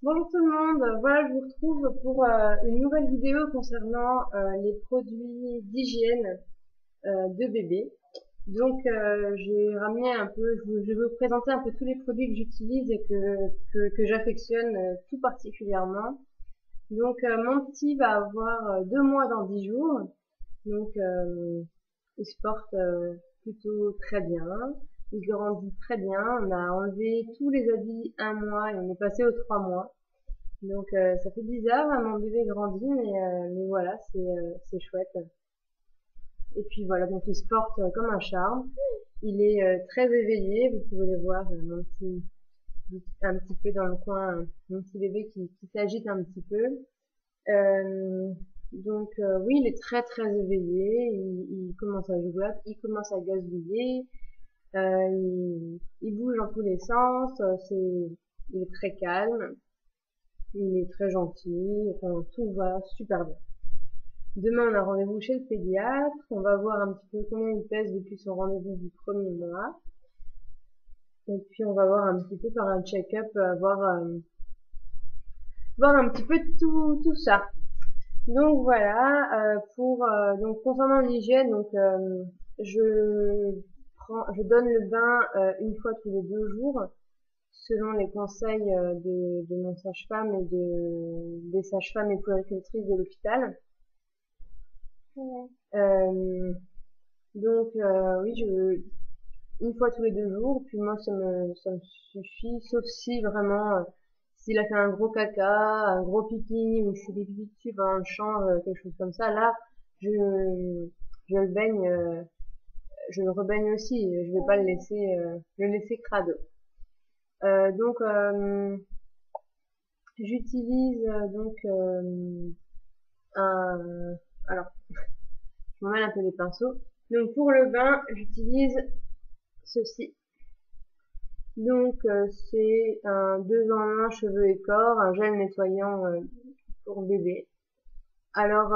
Bonjour tout le monde, voilà je vous retrouve pour une nouvelle vidéo concernant les produits d'hygiène de bébé. Donc j'ai ramené un peu, je vais vous présenter un peu tous les produits que j'utilise et que j'affectionne tout particulièrement. Donc mon petit va avoir 2 mois dans 10 jours, donc il se porte plutôt très bien, il grandit très bien, on a enlevé tous les habits un mois et on est passé aux 3 mois. Donc ça fait bizarre, hein, mon bébé grandit, mais voilà, c'est chouette. Et puis voilà, donc il se porte comme un charme. Il est très éveillé, vous pouvez le voir, un petit peu dans le coin, mon petit bébé qui s'agite un petit peu. Euh, donc oui, il est très très éveillé, il commence à jouer, il commence à gazouiller, il bouge dans tous les sens, il est très calme. Il est très gentil, enfin tout va super bien. Demain, on a rendez-vous chez le pédiatre. On va voir un petit peu combien il pèse depuis son rendez-vous du 1er mois. Et puis, on va voir un petit peu, faire un check-up, voir un petit peu tout ça. Donc voilà, donc concernant l'hygiène, donc je donne le bain une fois tous les 2 jours, selon les conseils de mon sage-femme et des sages-femmes et puéricultrices de l'hôpital. Euh, donc oui, une fois tous les 2 jours, puis moi ça me suffit, sauf si vraiment s'il a fait un gros caca, un gros pipi ou s'il est pipi dessus pendant le champ, quelque chose comme ça, là je je le baigne, je le rebaigne aussi, je vais pas le laisser crado. Donc j'utilise un alors je m'emmêle un peu les pinceaux. Donc pour le bain, j'utilise ceci. Donc c'est un 2 en 1 cheveux et corps, un gel nettoyant pour bébé. Alors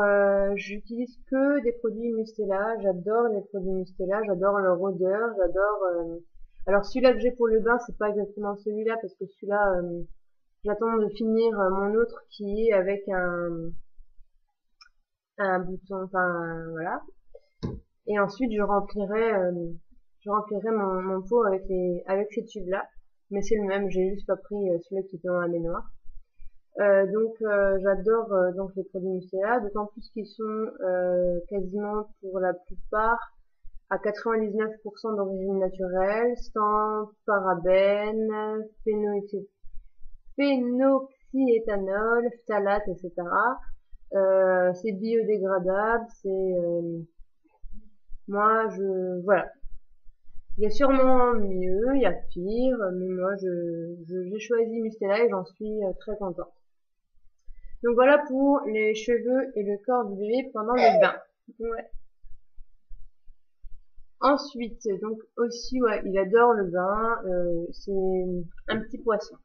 j'utilise que des produits Mustela, j'adore les produits Mustela, j'adore leur odeur, j'adore alors celui-là que j'ai pour le bain, c'est pas exactement celui-là parce que celui-là j'attends de finir mon autre qui est avec un bouton, enfin voilà. Et ensuite je remplirai mon pot avec ces tubes-là. Mais c'est le même, j'ai juste pas pris celui-là qui était dans la baignoire. Donc j'adore donc les produits Nucléa, d'autant plus qu'ils sont quasiment pour la plupart à 99% d'origine naturelle, sans parabènes, phénoxyéthanol, phtalate, etc. C'est biodégradable, voilà. Il y a sûrement mieux, il y a pire, mais moi j'ai choisi Mustela et j'en suis très contente. Donc voilà pour les cheveux et le corps du bébé pendant le bain. Ouais. Ensuite, donc aussi, ouais, il adore le bain. C'est un petit poisson.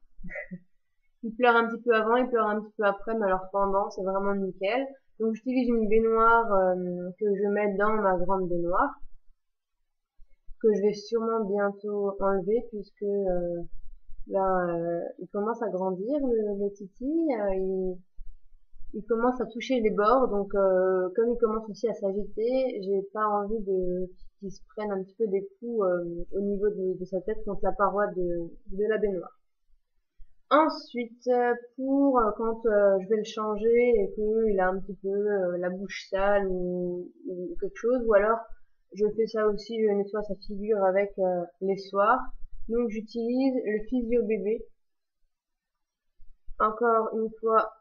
Il pleure un petit peu avant, il pleure un petit peu après, mais alors pendant, c'est vraiment nickel. Donc j'utilise une baignoire que je mets dans ma grande baignoire, que je vais sûrement bientôt enlever puisque il commence à grandir le titi. Il commence à toucher les bords, donc comme il commence aussi à s'agiter, j'ai pas envie de qu'il se prenne un petit peu des coups au niveau de sa tête contre la paroi de la baignoire. Ensuite, pour quand je vais le changer et qu'il a un petit peu la bouche sale ou quelque chose, ou alors je fais ça aussi, je nettoie sa figure avec l'essoir. Donc j'utilise le physio bébé. Encore une fois,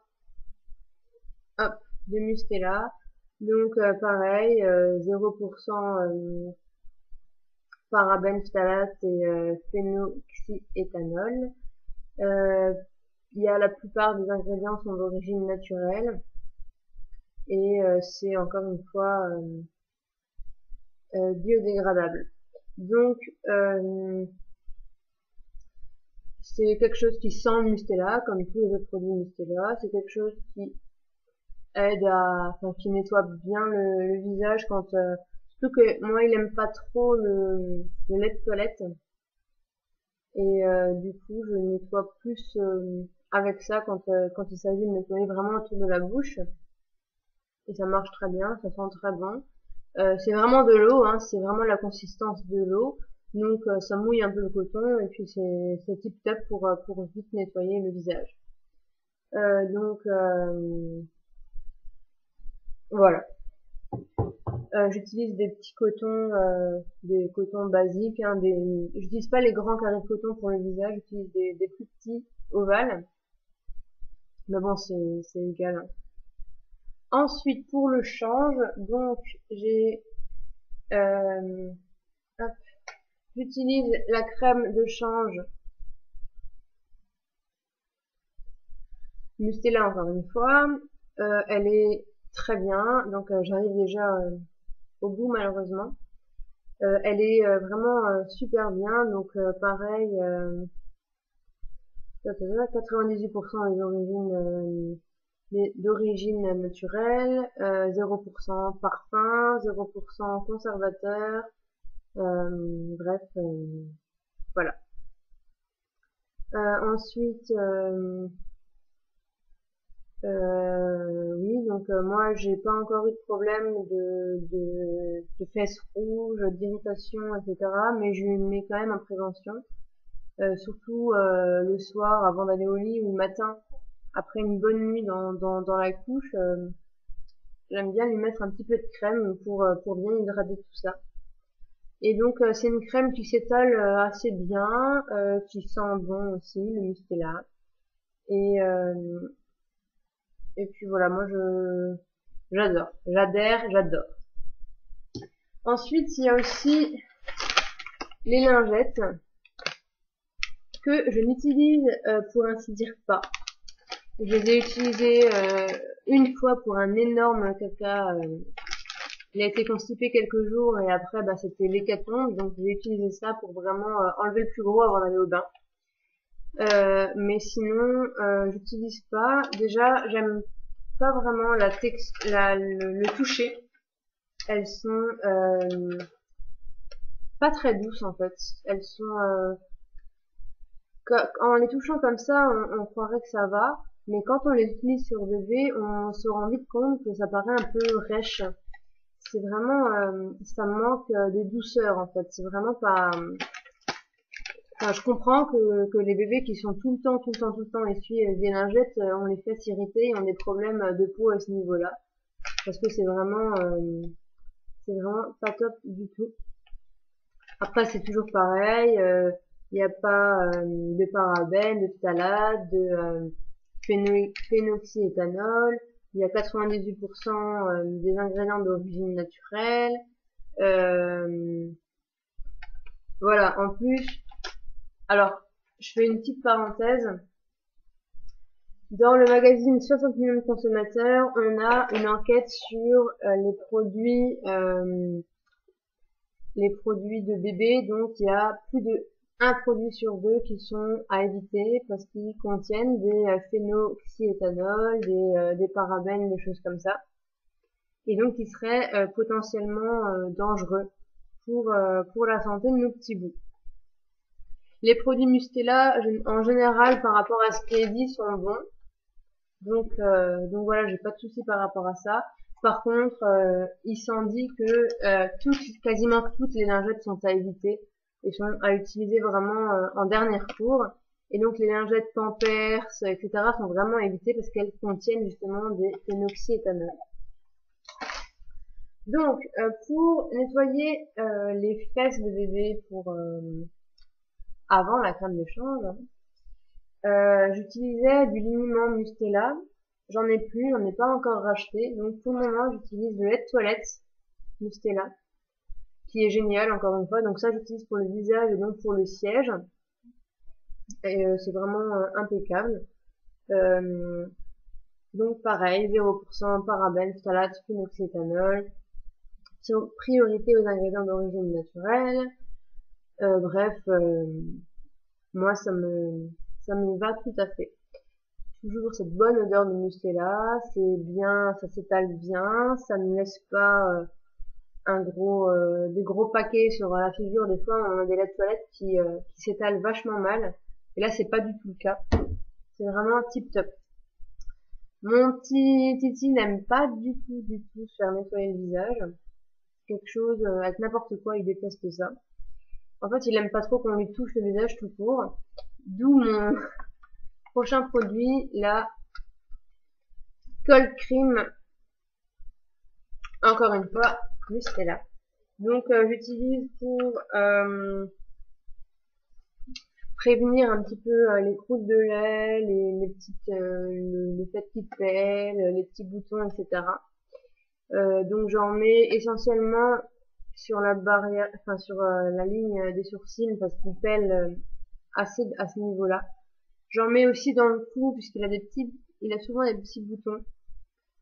hop, de Mustela. Donc pareil, 0% parabènes, phtalate et phénoxyéthanol. Euh, il y a la plupart des ingrédients sont d'origine naturelle et c'est encore une fois biodégradable. Donc c'est quelque chose qui sent le Mustela comme tous les autres produits Mustela. C'est quelque chose qui enfin qui nettoie bien le visage quand surtout que moi il aime pas trop le lait de toilette et du coup je nettoie plus avec ça quand il s'agit de nettoyer vraiment autour de la bouche. Et ça marche très bien, ça sent très bon. C'est vraiment de l'eau, hein, c'est vraiment la consistance de l'eau. Donc ça mouille un peu le coton et puis c'est tip top pour vite nettoyer le visage. Donc voilà. J'utilise des cotons basiques, hein, j'utilise pas les grands carrés de coton pour le visage, j'utilise des plus petits ovales. Mais bon, c'est égal, hein. Ensuite, pour le change, donc j'ai, euh, hop, j'utilise la crème de change Mustela encore une fois. Elle est très bien, donc j'arrive déjà au bout malheureusement. Elle est vraiment super bien, donc pareil, 98% d'origine naturelle, 0% parfum, 0% conservateur, bref, voilà. Ensuite, oui, donc moi j'ai pas encore eu de problème de fesses rouges, d'irritation, etc. Mais je mets quand même en prévention, surtout le soir avant d'aller au lit ou le matin après une bonne nuit dans la couche. J'aime bien lui mettre un petit peu de crème pour bien hydrater tout ça. Et donc c'est une crème qui s'étale assez bien, qui sent bon aussi, le Mustela. Et et puis voilà, moi j'adore. Ensuite, il y a aussi les lingettes que je n'utilise pour ainsi dire pas. Je les ai utilisées une fois pour un énorme caca. Il a été constipé quelques jours et après bah, c'était l'hécatombe, donc j'ai utilisé ça pour vraiment enlever le plus gros avant d'aller au bain. Mais sinon, j'utilise pas. Déjà, j'aime pas vraiment le toucher. Elles sont pas très douces en fait. Elles sont en les touchant comme ça, on croirait que ça va, mais quand on les utilise sur bébé, on se rend vite compte que ça paraît un peu rêche. C'est vraiment, ça manque de douceur en fait. C'est vraiment pas. Enfin, je comprends que les bébés qui sont tout le temps essuient des lingettes, on les fait s'irriter et ont des problèmes de peau à ce niveau-là, parce que c'est vraiment pas top du tout. Après, c'est toujours pareil. Il n'y a pas de parabènes, de phtalates, de phénoxyéthanol. Il y a 98% des ingrédients d'origine naturelle. Euh, voilà. En plus, alors, je fais une petite parenthèse. Dans le magazine 60 millions de consommateurs, on a une enquête sur les produits de bébé. Donc, il y a plus de un produit sur deux qui sont à éviter parce qu'ils contiennent des phénoxyéthanol, des parabènes, des choses comme ça. Et donc, qui seraient potentiellement dangereux pour la santé de nos petits bouts. Les produits Mustela, en général, par rapport à ce qui est dit, sont bons. Donc voilà, j'ai pas de soucis par rapport à ça. Par contre, il s'en dit que quasiment toutes les lingettes sont à éviter et sont à utiliser vraiment en dernier recours. Et donc les lingettes Pampers, etc. sont vraiment à éviter parce qu'elles contiennent justement des phénoxyéthanol. Donc pour nettoyer les fesses de bébé avant la crème de change, j'utilisais du liniment Mustela. J'en ai plus, j'en ai pas encore racheté. Donc pour le moment, j'utilise le lait de toilette Mustela, qui est génial encore une fois. Donc ça, j'utilise pour le visage et donc pour le siège. Et c'est vraiment impeccable. Donc pareil, 0% parabènes, phtalates, phénoxyéthanol. Priorité aux ingrédients d'origine naturelle. Bref, moi ça me va tout à fait. Toujours cette bonne odeur de Mustela, c'est bien, ça s'étale bien, ça ne laisse pas des gros paquets sur la figure. Des fois, on a des laits de toilette qui s'étalent vachement mal. Et là, c'est pas du tout le cas. C'est vraiment tip top. Mon petit Titi n'aime pas du tout se faire nettoyer le visage. Quelque chose, avec n'importe quoi, il déteste ça. En fait, il aime pas trop qu'on lui touche le visage tout court. D'où mon prochain produit, la Cold Cream. Encore une fois, juste là. Donc, j'utilise pour prévenir un petit peu les croûtes de lait, les petites, le fait qu'il pèle, les petits boutons, etc. Donc j'en mets essentiellement sur la barrière, enfin sur la ligne des sourcils parce qu'il pèle assez à ce niveau-là. J'en mets aussi dans le cou puisqu'il a il a souvent des petits boutons.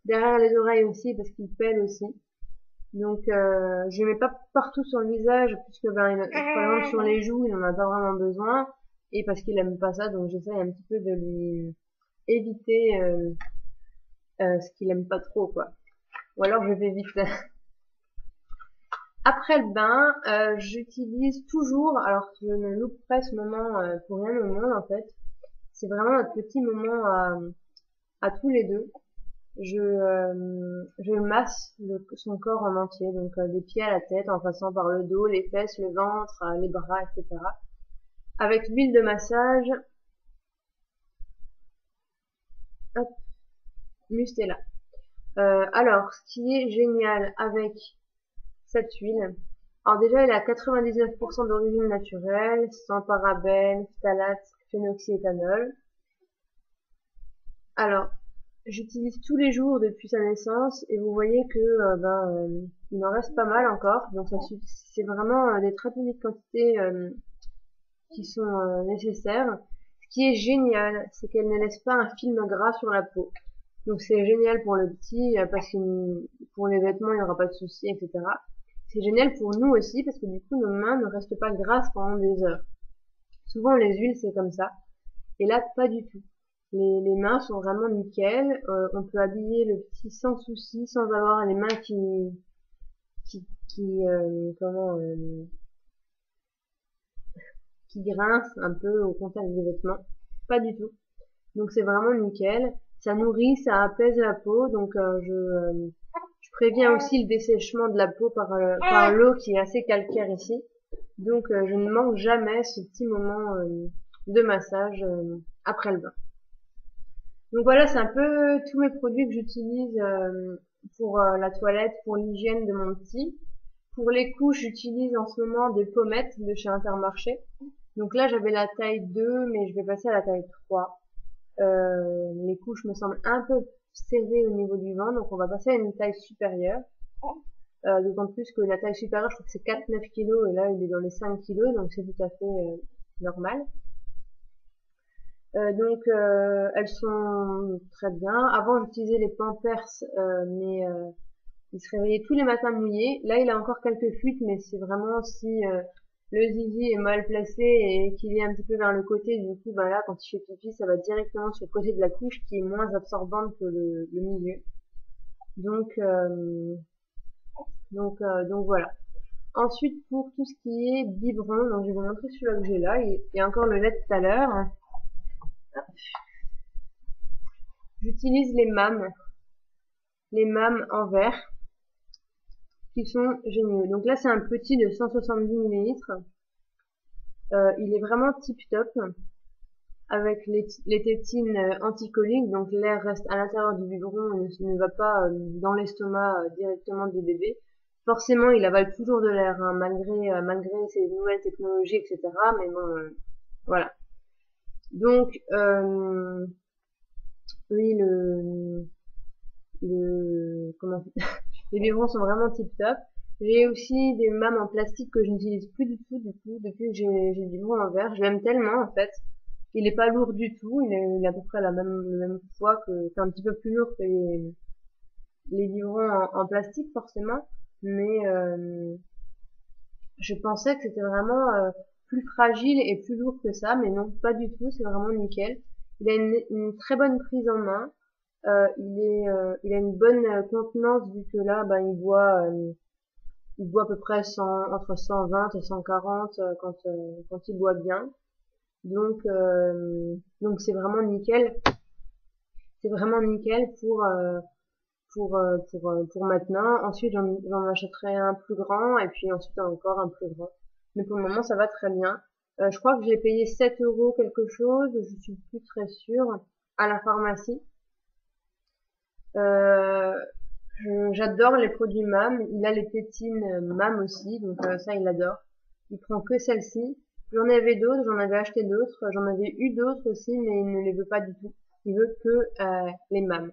Derrière les oreilles aussi parce qu'il pèle aussi. Donc je mets pas partout sur le visage puisque par exemple sur les joues il en a pas vraiment besoin et parce qu'il aime pas ça donc j'essaye un petit peu de lui éviter ce qu'il aime pas trop quoi. Ou alors je vais vite. Après le bain, j'utilise toujours, alors je ne loupe pas ce moment pour rien au monde en fait. C'est vraiment notre petit moment à tous les deux. Je masse son corps en entier, donc des pieds à la tête, en passant par le dos, les fesses, le ventre, les bras, etc. Avec l'huile de massage, hop, Mustela. Alors, ce qui est génial avec cette huile, alors déjà elle est à 99% d'origine naturelle, sans parabènes, phtalates, phénoxyéthanol. Alors, j'utilise tous les jours depuis sa naissance et vous voyez que il en reste pas mal encore, donc c'est vraiment des très petites quantités qui sont nécessaires. Ce qui est génial, c'est qu'elle ne laisse pas un film gras sur la peau. Donc c'est génial pour le petit parce que pour les vêtements il n'y aura pas de soucis, etc. C'est génial pour nous aussi parce que du coup nos mains ne restent pas grasses pendant des heures. Souvent les huiles c'est comme ça et là pas du tout. Les mains sont vraiment nickel. On peut habiller le petit sans souci, sans avoir les mains qui grincent un peu au contact des vêtements. Pas du tout. Donc c'est vraiment nickel. Ça nourrit, ça apaise la peau. Donc je préviens aussi le dessèchement de la peau par l'eau qui est assez calcaire ici. Donc je ne manque jamais ce petit moment de massage après le bain. Donc voilà, c'est un peu tous mes produits que j'utilise pour la toilette, pour l'hygiène de mon petit. Pour les couches, j'utilise en ce moment des pommettes de chez Intermarché. Donc là, j'avais la taille 2, mais je vais passer à la taille 3. Les couches me semblent un peu serrées au niveau du ventre, donc on va passer à une taille supérieure. D'autant plus que la taille supérieure, je crois que c'est 4-9 kilos, et là, il est dans les 5 kilos, donc c'est tout à fait normal. Donc elles sont très bien. Avant j'utilisais les Pampers, mais il se réveillait tous les matins mouillés. Là il a encore quelques fuites, mais c'est vraiment si le zizi est mal placé et qu'il est un petit peu vers le côté, du coup bah là quand il fait pipi ça va directement sur le côté de la couche qui est moins absorbante que le milieu. Donc donc voilà. Ensuite pour tout ce qui est biberon, donc je vais vous montrer celui-là que j'ai là. Il y a encore le lait de tout à l'heure. J'utilise les mâmes en verre, qui sont géniaux. Donc là, c'est un petit de 170 millilitres. Il est vraiment tip top, avec les tétines anticoliques, donc l'air reste à l'intérieur du biberon et ne va pas dans l'estomac directement du bébé. Forcément, il avale toujours de l'air, hein, malgré ces nouvelles technologies, etc. Mais bon, voilà. Donc, oui, comment les biberons sont vraiment tip top. J'ai aussi des mâmes en plastique que je n'utilise plus du tout depuis que j'ai du biberon en verre. Je l'aime tellement en fait. Il est pas lourd du tout, il est à peu près le même poids c'est un petit peu plus lourd que les biberons en plastique forcément, mais je pensais que c'était vraiment plus fragile et plus lourd que ça, mais non, pas du tout, c'est vraiment nickel. Il a une très bonne prise en main. Il a une bonne contenance vu que là, ben, il boit à peu près entre 120 et 140 quand il boit bien. Donc c'est vraiment nickel. C'est vraiment nickel pour maintenant. Ensuite, j'en achèterai un plus grand et puis ensuite encore un plus grand. Mais pour le moment, ça va très bien. Je crois que j'ai payé 7 € quelque chose, je suis plus très sûre, à la pharmacie. Euh, J'adore les produits MAM. Il a les tétines MAM aussi, donc ça, il adore. Il prend que celle-ci. J'en avais d'autres, j'en avais acheté d'autres, j'en avais eu d'autres aussi, mais il ne les veut pas du tout. Il veut que les MAM,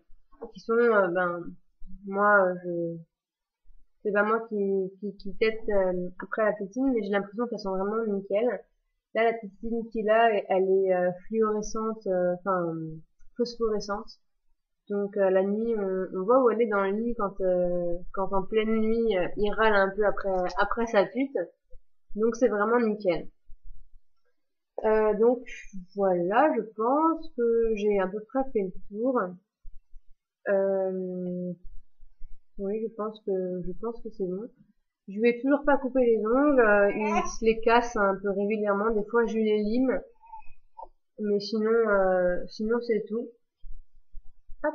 qui sont, moi, c'est pas moi qui teste après la tétine, mais j'ai l'impression qu'elles sont vraiment nickel. Là, la tétine qu'il a, elle est fluorescente, phosphorescente. Donc la nuit, on voit où elle est dans le lit quand en pleine nuit, il râle un peu après sa tute. Donc c'est vraiment nickel. Donc voilà, je pense que j'ai à peu près fait le tour. Euh, oui, je pense que c'est bon. Je lui ai toujours pas coupé les ongles, il se les casse un peu régulièrement. Des fois, je lui les lime, mais sinon c'est tout. Hop,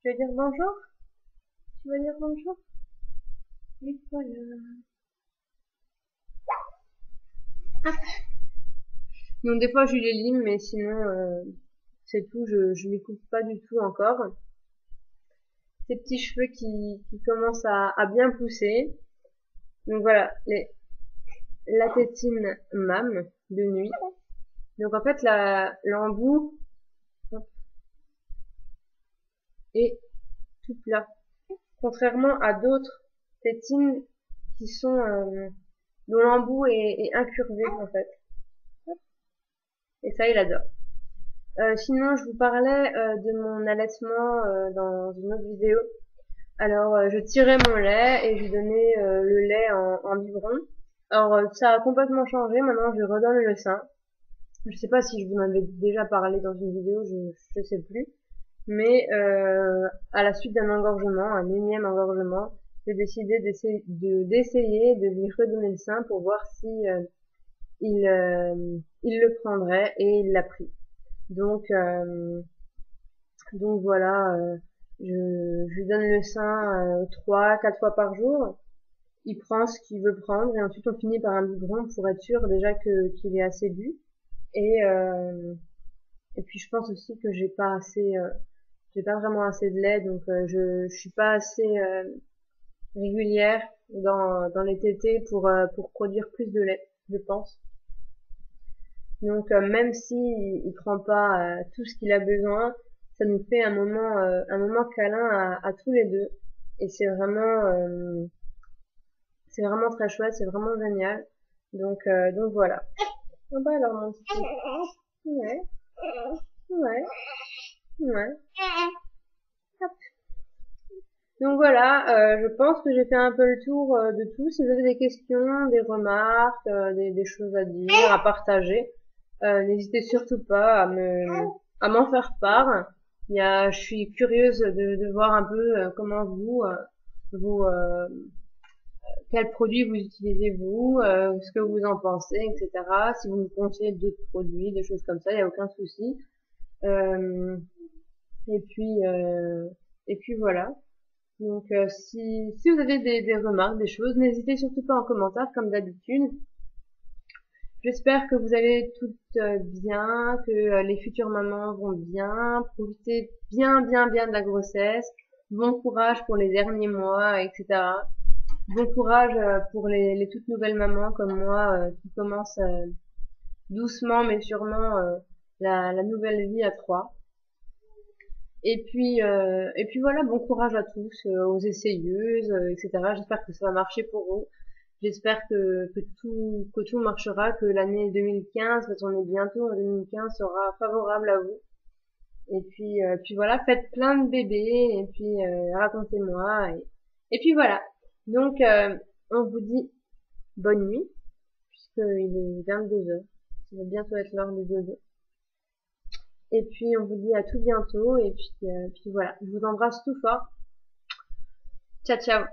tu vas dire bonjour? Tu vas dire bonjour? Oui, voilà. Donc des fois, je lui les lime, mais sinon c'est tout. Je lui coupe pas du tout encore. Ces petits cheveux qui commencent à bien pousser. Donc voilà, la tétine MAM de nuit. Donc en fait, l'embout est tout plat. Contrairement à d'autres tétines qui sont dont l'embout est incurvé en fait. Et ça, il adore. Sinon, je vous parlais de mon allaitement dans une autre vidéo. Alors, je tirais mon lait et je donnais le lait en biberon. Alors, ça a complètement changé. Maintenant, je redonne le sein. Je sais pas si je vous en avais déjà parlé dans une vidéo, je sais plus. Mais à la suite d'un engorgement, un énième engorgement, j'ai décidé d'essayer de lui redonner le sein pour voir si il le prendrait, et il l'a pris. Donc voilà, je lui donne le sein 3, 4 fois par jour. Il prend ce qu'il veut prendre et ensuite on finit par un biberon pour être sûr déjà qu'il est assez bu. Et et puis je pense aussi que j'ai pas vraiment assez de lait, donc je suis pas assez régulière dans les tétés pour produire plus de lait, je pense. Donc même si il prend pas tout ce qu'il a besoin, ça nous fait un moment câlin à tous les deux, et c'est vraiment très chouette, c'est vraiment génial. Donc voilà. Ah bah alors mon petit. Ouais, ouais, ouais. Donc voilà, je pense que j'ai fait un peu le tour de tout. Si vous avez des questions, des remarques, des choses à dire, à partager, n'hésitez surtout pas à m'en faire part. Je suis curieuse de voir un peu comment vous, quels produits vous utilisez vous, ce que vous en pensez, etc. Si vous me conseillez d'autres produits, des choses comme ça, il n'y a aucun souci. Euh, et puis, euh, et puis voilà. Donc si vous avez des remarques, des choses, n'hésitez surtout pas en commentaire comme d'habitude. J'espère que vous allez toutes bien, que les futures mamans vont bien, profitez bien de la grossesse. Bon courage pour les derniers mois, etc. Bon courage pour les toutes nouvelles mamans comme moi qui commencent doucement mais sûrement la nouvelle vie à 3. Et puis voilà, bon courage à tous, aux essayeuses, etc. J'espère que ça va marcher pour vous. J'espère que tout marchera, que l'année 2015, parce qu'on est bientôt en 2015, sera favorable à vous. Puis voilà, faites plein de bébés, et puis racontez-moi. Et puis voilà. Donc, on vous dit bonne nuit, puisqu'il est 22 heures. Ça va bientôt être l'heure de dodo. Et puis on vous dit à tout bientôt, puis voilà, je vous embrasse tout fort. Ciao ciao.